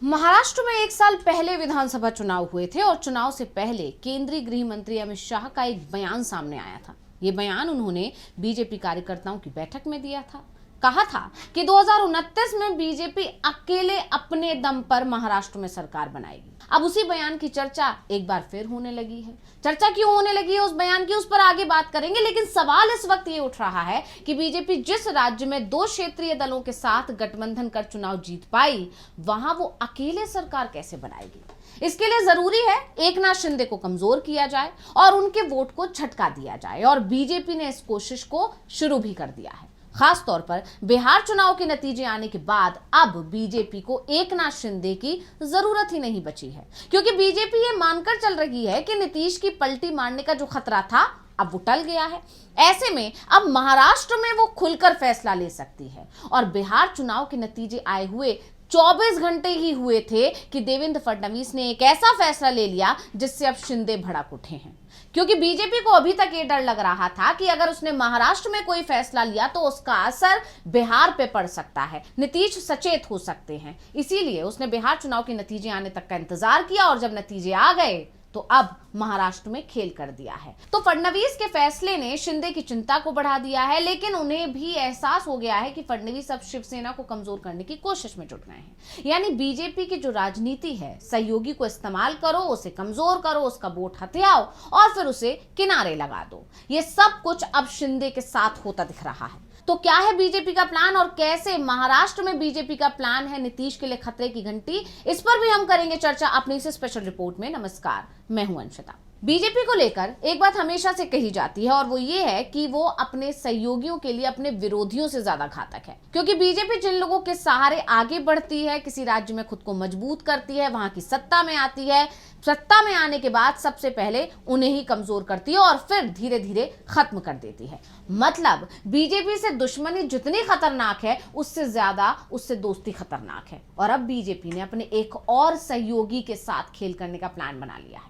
महाराष्ट्र में एक साल पहले विधानसभा चुनाव हुए थे और चुनाव से पहले केंद्रीय गृह मंत्री अमित शाह का एक बयान सामने आया था। ये बयान उन्होंने बीजेपी कार्यकर्ताओं की बैठक में दिया था। कहा था कि 2029 में बीजेपी अकेले अपने दम पर महाराष्ट्र में सरकार बनाएगी। अब उसी बयान की चर्चा एक बार फिर होने लगी है। चर्चा क्यों होने लगी है उस बयान की, उस पर आगे बात करेंगे, लेकिन सवाल इस वक्त ये उठ रहा है कि बीजेपी जिस राज्य में 2 क्षेत्रीय दलों के साथ गठबंधन कर चुनाव जीत पाई, वहां वो अकेले सरकार कैसे बनाएगी। इसके लिए जरूरी है एकनाथ शिंदे को कमजोर किया जाए और उनके वोट को झटका दिया जाए, और बीजेपी ने इस कोशिश को शुरू भी कर दिया है। खास तौर पर बिहार चुनाव के नतीजे आने के बाद अब बीजेपी को एकनाथ शिंदे की जरूरत ही नहीं बची है, क्योंकि बीजेपी ये मानकर चल रही है कि नीतीश की पलटी मारने का जो खतरा था अब वो टल गया है। ऐसे में अब महाराष्ट्र में वो खुलकर फैसला ले सकती है। और बिहार चुनाव के नतीजे आए हुए 24 घंटे ही हुए थे कि देवेंद्र फडणवीस ने एक ऐसा फैसला ले लिया जिससे अब शिंदे भड़क उठे हैं, क्योंकि बीजेपी को अभी तक ये डर लग रहा था कि अगर उसने महाराष्ट्र में कोई फैसला लिया तो उसका असर बिहार पे पड़ सकता है, नीतीश सचेत हो सकते हैं। इसीलिए उसने बिहार चुनाव के नतीजे आने तक का इंतजार किया, और जब नतीजे आ गए तो अब महाराष्ट्र में खेल कर दिया है। तो फडणवीस के फैसले ने शिंदे की चिंता को बढ़ा दिया है, लेकिन उन्हें भी एहसास हो गया है कि फडणवीस अब शिवसेना को कमजोर करने की कोशिश में जुट गए हैं। यानी बीजेपी की जो राजनीति है, सहयोगी को इस्तेमाल करो, उसे कमजोर करो, उसका वोट हथियाओ और फिर उसे किनारे लगा दो। ये सब कुछ अब शिंदे के साथ होता दिख रहा है। तो क्या है बीजेपी का प्लान और कैसे महाराष्ट्र में बीजेपी का प्लान है नीतीश के लिए खतरे की घंटी, इस पर भी हम करेंगे चर्चा अपनी इस स्पेशल रिपोर्ट में। नमस्कार, मैं हूं अंशिता। बीजेपी को लेकर एक बात हमेशा से कही जाती है, और वो ये है कि वो अपने सहयोगियों के लिए अपने विरोधियों से ज्यादा घातक है, क्योंकि बीजेपी जिन लोगों के सहारे आगे बढ़ती है, किसी राज्य में खुद को मजबूत करती है, वहां की सत्ता में आती है, सत्ता में आने के बाद सबसे पहले उन्हें ही कमजोर करती है और फिर धीरे धीरे खत्म कर देती है। मतलब बीजेपी से दुश्मनी जितनी खतरनाक है, उससे ज्यादा उससे दोस्ती खतरनाक है। और अब बीजेपी ने अपने एक और सहयोगी के साथ खेल करने का प्लान बना लिया है।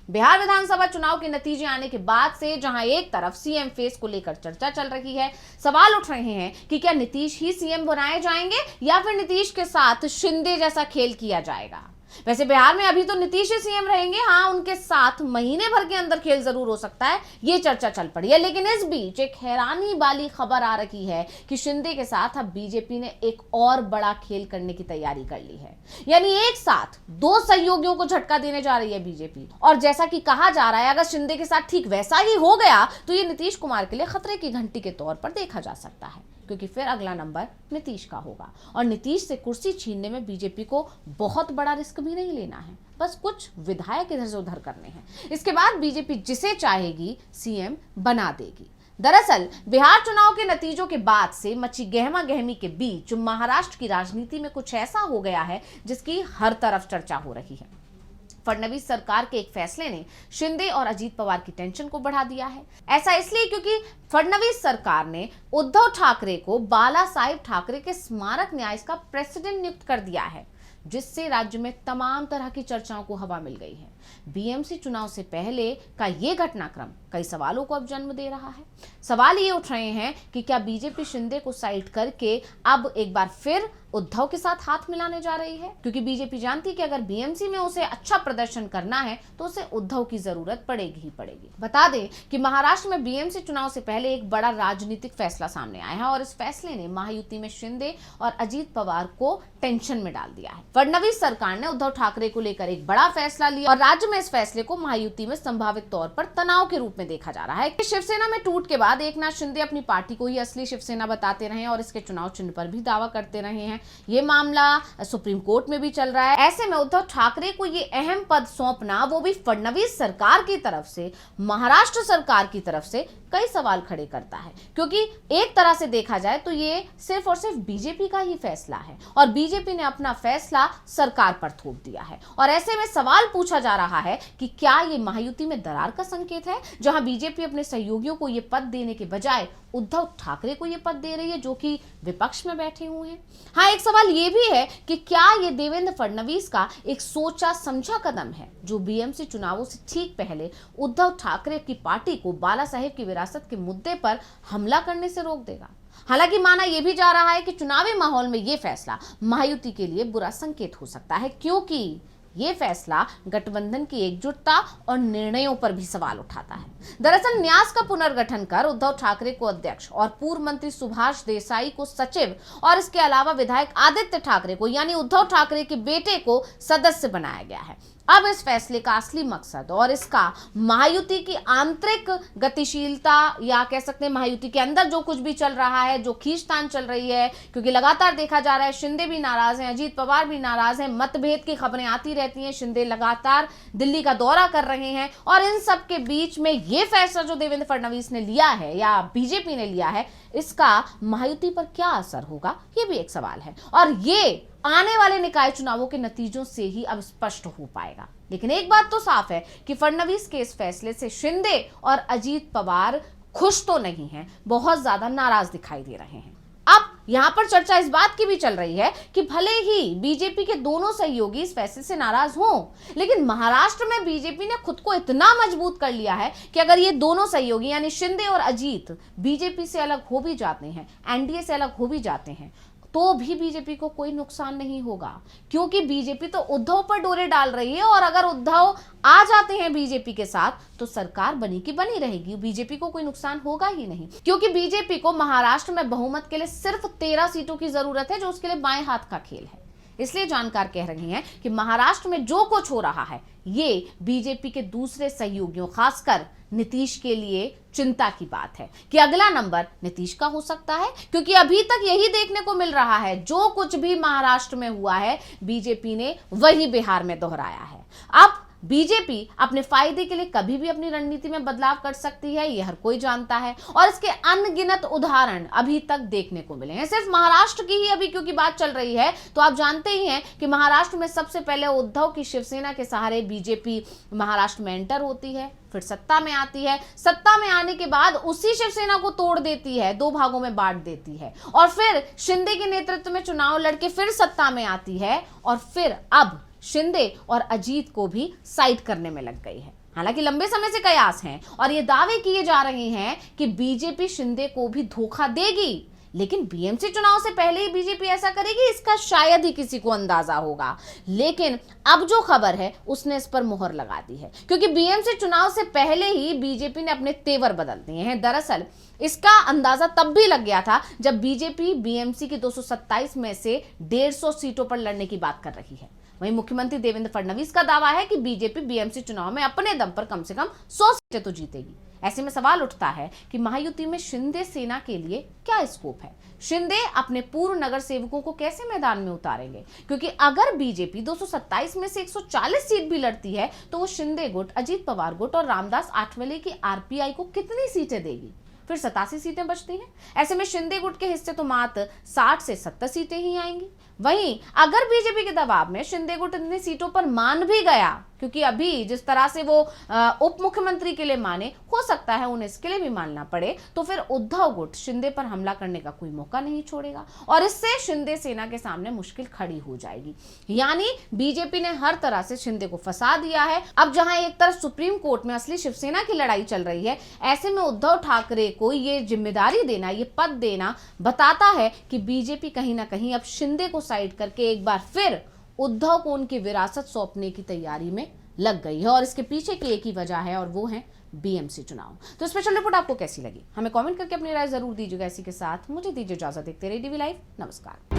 बिहार विधानसभा चुनाव के नतीजे आने के बाद से जहां एक तरफ सीएम फेस को लेकर चर्चा चल रही है, सवाल उठ रहे हैं कि क्या नीतीश ही सीएम बनाए जाएंगे या फिर नीतीश के साथ शिंदे जैसा खेल किया जाएगा। वैसे बिहार में अभी तो नीतीश ही सीएम रहेंगे, हाँ उनके साथ महीने भर के अंदर खेल जरूर हो सकता है, ये चर्चा चल पड़ी है। लेकिन इस बीच एक हैरानी वाली खबर आ रही है कि शिंदे के साथ अब बीजेपी ने एक और बड़ा खेल करने की तैयारी कर ली है। यानी एक साथ 2 सहयोगियों को झटका देने जा रही है बीजेपी। और जैसा कि कहा जा रहा है, अगर शिंदे के साथ ठीक वैसा ही हो गया तो ये नीतीश कुमार के लिए खतरे की घंटी के तौर पर देखा जा सकता है, क्योंकि फिर अगला नंबर नीतीश का होगा। और नीतीश से कुर्सी छीनने में बीजेपी को बहुत बड़ा रिस्क भी नहीं लेना है, बस कुछ विधायक इधर से उधर करने हैं। इसके बाद बीजेपी जिसे चाहेगी सीएम बना देगी। दरअसल बिहार चुनाव के नतीजों के बाद से मची गहमा गहमी के बीच महाराष्ट्र की राजनीति में कुछ ऐसा हो गया है जिसकी हर तरफ चर्चा हो रही है। फडणवीस सरकार के एक फैसले ने शिंदे और अजीत पवार की टेंशन को बढ़ा दिया है। ऐसा इसलिए क्योंकि फडणवीस सरकार ने उद्धव ठाकरे को बाला साहेब ठाकरे के स्मारक न्यास का प्रेसिडेंट नियुक्त कर दिया है, जिससे राज्य में तमाम तरह की चर्चाओं को हवा मिल गई है। बीएमसी चुनाव से पहले का ये घटनाक्रम कई सवालों को अब जन्म दे रहा है। सवाल ये उठ रहे हैं कि क्या बीजेपी शिंदे को साइड करके अब एक बार फिर उद्धव के साथ हाथ मिलाने जा रही है, क्योंकि बीजेपी जानती है कि अगर बीएमसी में उसे अच्छा प्रदर्शन करना है तो उसे उद्धव की जरूरत पड़ेगी ही पड़ेगी। बता दें कि महाराष्ट्र में बीएमसी चुनाव से पहले एक बड़ा राजनीतिक फैसला सामने आया है, और इस फैसले ने महायुति में शिंदे और अजीत पवार को टेंशन में डाल दिया है। फडणवीस सरकार ने उद्धव ठाकरे को लेकर एक बड़ा फैसला लिया, और राज्य में इस फैसले को महायुति में संभावित तौर पर तनाव के रूप में देखा जा रहा है। शिवसेना में टूट के बाद एकनाथ शिंदे अपनी पार्टी को ही असली शिवसेना बताते रहे और इसके चुनाव चिन्ह पर भी दावा करते रहे हैं। ये मामला सुप्रीम कोर्ट में भी चल रहा है। ऐसे में उद्धव ठाकरे को ये अहम पद सौंपना, वो भी फडणवीस सरकार की तरफ से, महाराष्ट्र सरकार की तरफ से, कई सवाल खड़े करता है, क्योंकि एक तरह से देखा जाए तो ये सिर्फ और सिर्फ बीजेपी का ही फैसला है और बीजेपी ने अपना फैसला सरकार पर थोप दिया है। और ऐसे में सवाल पूछा जा रहा है कि क्या ये महायुति में दरार का संकेत है, जहां बीजेपी अपने सहयोगियों को ये पद देने के बजाय उद्धव ठाकरे को ये पद दे रही है, जो कि विपक्ष में बैठे हुए हैं। हाँ, एक सवाल ये भी है कि क्या ये देवेंद्र फडणवीस का एक सोचा समझा कदम है, जो बीएमसी चुनावों से ठीक पहले उद्धव ठाकरे की पार्टी को बाला साहेब की विरासत के मुद्दे पर हमला करने से रोक देगा। हालांकि माना यह भी जा रहा है कि चुनावी माहौल में यह फैसला महायुति के लिए बुरा संकेत हो सकता है, क्योंकि ये फैसला गठबंधन की एकजुटता और निर्णयों पर भी सवाल उठाता है। दरअसल न्यास का पुनर्गठन कर उद्धव ठाकरे को अध्यक्ष और पूर्व मंत्री सुभाष देसाई को सचिव और इसके अलावा विधायक आदित्य ठाकरे को यानी उद्धव ठाकरे के बेटे को सदस्य बनाया गया है। अब इस फैसले का असली मकसद और इसका महायुति की आंतरिक गतिशीलता या कह सकते हैं महायुति के अंदर जो कुछ भी चल रहा है, जो खींचतान चल रही है, क्योंकि लगातार देखा जा रहा है शिंदे भी नाराज हैं, अजीत पवार भी नाराज हैं, मतभेद की खबरें आती रहती हैं, शिंदे लगातार दिल्ली का दौरा कर रहे हैं और इन सब के बीच में ये फैसला जो देवेंद्र फडणवीस ने लिया है या बीजेपी ने लिया है, इसका महायुति पर क्या असर होगा, ये भी एक सवाल है और ये आने वाले निकाय चुनावों के नतीजों से ही अब स्पष्ट हो पाएगा। लेकिन एक बात तो साफ है कि फडणवीस के इस फैसले से शिंदे और अजीत पवार खुश तो नहीं हैं, बहुत ज्यादा नाराज दिखाई दे रहे हैं। अब यहां पर चर्चा इस बात की भी चल रही है कि भले ही बीजेपी के दोनों सहयोगी इस फैसले से नाराज हों, लेकिन महाराष्ट्र में बीजेपी ने खुद को इतना मजबूत कर लिया है कि अगर ये दोनों सहयोगी यानी शिंदे और अजीत बीजेपी से अलग हो भी जाते हैं, एनडीए से अलग हो भी जाते हैं, तो भी बीजेपी को कोई नुकसान नहीं होगा, क्योंकि बीजेपी तो उद्धव पर डोरे डाल रही है और अगर उद्धव आ जाते हैं बीजेपी के साथ तो सरकार बनी की बनी रहेगी, बीजेपी को कोई नुकसान होगा ही नहीं, क्योंकि बीजेपी को महाराष्ट्र में बहुमत के लिए सिर्फ 13 सीटों की जरूरत है, जो उसके लिए बाएं हाथ का खेल है। इसलिए जानकार कह रहे हैं कि महाराष्ट्र में जो कुछ हो रहा है ये बीजेपी के दूसरे सहयोगियों खासकर नीतीश के लिए चिंता की बात है कि अगला नंबर नीतीश का हो सकता है, क्योंकि अभी तक यही देखने को मिल रहा है, जो कुछ भी महाराष्ट्र में हुआ है बीजेपी ने वही बिहार में दोहराया है। अब बीजेपी अपने फायदे के लिए कभी भी अपनी रणनीति में बदलाव कर सकती है, यह हर कोई जानता है और इसके अनगिनत उदाहरण अभी तक देखने को मिले हैं। सिर्फ महाराष्ट्र की ही अभी क्योंकि बात चल रही है तो आप जानते ही हैं कि महाराष्ट्र में सबसे पहले उद्धव की शिवसेना के सहारे बीजेपी महाराष्ट्र में एंटर होती है, फिर सत्ता में आती है, सत्ता में आने के बाद उसी शिवसेना को तोड़ देती है, 2 भागों में बांट देती है और फिर शिंदे के नेतृत्व में चुनाव लड़के फिर सत्ता में आती है और फिर अब शिंदे और अजीत को भी साइड करने में लग गई है। हालांकि लंबे समय से कयास हैं और ये दावे किए जा रहे हैं कि बीजेपी शिंदे को भी धोखा देगी, लेकिन बीएमसी चुनाव से पहले ही बीजेपी ऐसा करेगी इसका शायद ही किसी को अंदाजा होगा। लेकिन अब जो खबर है उसने इस पर मोहर लगा दी है, क्योंकि बीएमसी चुनाव से पहले ही बीजेपी ने अपने तेवर बदल दिए हैं। दरअसल इसका अंदाजा तब भी लग गया था जब बीजेपी बीएमसी की 227 में से 150 सीटों पर लड़ने की बात कर रही है। वहीं मुख्यमंत्री देवेंद्र फडणवीस का दावा है कि बीजेपी बीएमसी चुनाव में अपने दम पर कम से कम 100 सीटें तो जीतेगी। ऐसे में सवाल उठता है कि महायुति में शिंदे सेना के लिए क्या स्कोप है, शिंदे अपने पूर्व नगर सेवकों को कैसे मैदान में उतारेंगे, क्योंकि अगर बीजेपी 227 में से 140 सीट भी लड़ती है तो वो शिंदे गुट, अजीत पवार गुट और रामदास आठवले की आरपीआई को कितनी सीटें देगी, फिर 87 सीटें बचती हैं। ऐसे में शिंदे गुट के हिस्से तो मात्र 60 से 70 सीटें ही आएंगी। वहीं अगर बीजेपी के दबाव में शिंदे गुट इतनी सीटों पर मान भी गया, क्योंकि अभी जिस तरह से वो उप मुख्यमंत्री के लिए माने, हो सकता है उन्हें इसके लिए भी मानना पड़े, तो फिर उद्धव गुट शिंदे पर हमला करने का कोई मौका नहीं छोड़ेगा और इससे शिंदे सेना के सामने मुश्किल खड़ी हो जाएगी। यानी बीजेपी ने हर तरह से शिंदे को फंसा दिया है। अब जहां एक तरफ सुप्रीम कोर्ट में असली शिवसेना की लड़ाई चल रही है, ऐसे में उद्धव ठाकरे को ये जिम्मेदारी देना, ये पद देना बताता है कि बीजेपी कहीं ना कहीं अब शिंदे को साइड करके एक बार फिर उद्धव को उनकी विरासत सौंपने की तैयारी में लग गई है और इसके पीछे की एक ही वजह है और वो है बीएमसी चुनाव। तो स्पेशल रिपोर्ट आपको कैसी लगी हमें कमेंट करके अपनी राय जरूर दीजिएगा। इसी के साथ मुझे दीजिए इजाजत। देखते रहिए डीवी लाइव। नमस्कार।